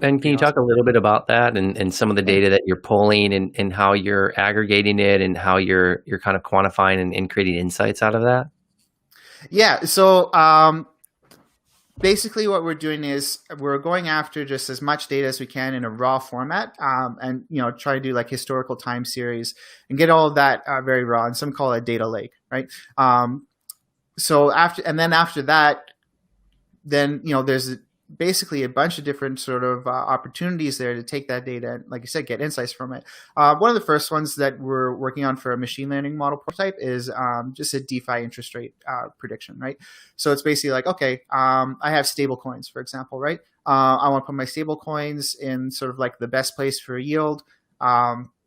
And can Pretty you talk awesome. a little bit about that and some of the Yeah. data that you're pulling and how you're aggregating it and how you're kind of quantifying and creating insights out of that? Yeah. So basically what we're doing is we're going after just as much data as we can in a raw format, and try to do like historical time series and get all of that very raw, and some call it a data lake, right? So after that, then there's basically a bunch of different sort of opportunities there to take that data and, like you said, get insights from it. One of the first ones that we're working on for a machine learning model prototype is just a DeFi interest rate prediction, right? So it's basically like, okay, I have stable coins, for example, right? I want to put my stable coins in sort of like the best place for a yield.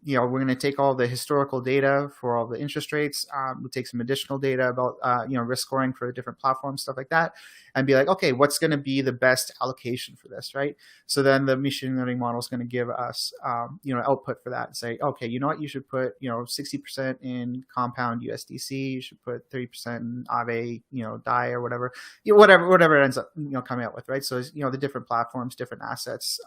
We're going to take all the historical data for all the interest rates. We'll take some additional data about risk scoring for different platforms, stuff like that, and be like, okay, what's going to be the best allocation for this, right? So then the machine learning model is going to give us output for that and say, okay, you know what, you should put 60% in compound USDC, you should put 30% in Aave, DAI or whatever, whatever it ends up coming out with, right? So the different platforms, different assets.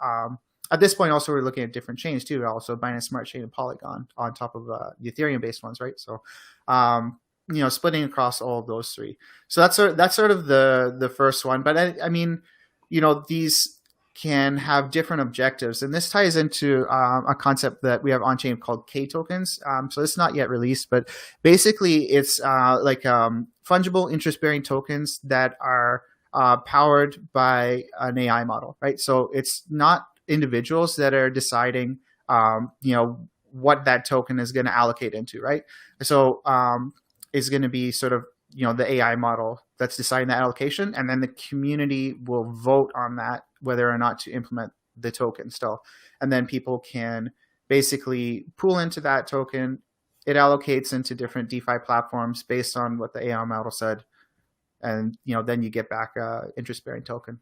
At this point, also, we're looking at different chains too. Also, Binance Smart Chain and Polygon on top of the Ethereum-based ones, right? So, splitting across all of those three. So that's sort of the first one. But I mean, these can have different objectives, and this ties into a concept that we have on chain called kTokens. So it's not yet released, but basically, it's fungible interest-bearing tokens that are powered by an AI model, right? So it's not individuals that are deciding, what that token is going to allocate into, right? So it's going to be sort of, the AI model that's deciding that allocation, and then the community will vote on that, whether or not to implement the token still. And then people can basically pool into that token. It allocates into different DeFi platforms based on what the AI model said. And, then you get back a interest-bearing token.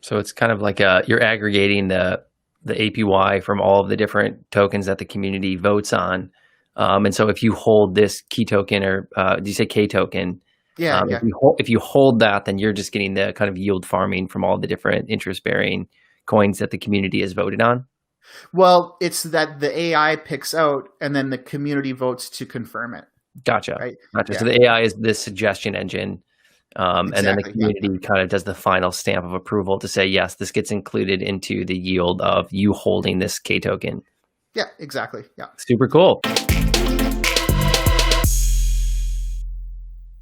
So it's kind of like you're aggregating the APY from all of the different tokens that the community votes on. And so if you hold this key token, or do you say K token? Yeah, yeah. If you hold that, then you're just getting the kind of yield farming from all the different interest-bearing coins that the community has voted on. Well, it's that the AI picks out, and then the community votes to confirm it. Gotcha. Right? Gotcha. Yeah. So the AI is this suggestion engine. And then the Exactly. Yeah. community kind of does the final stamp of approval to say, yes, this gets included into the yield of you holding this K token. Yeah, exactly. Yeah. Super cool.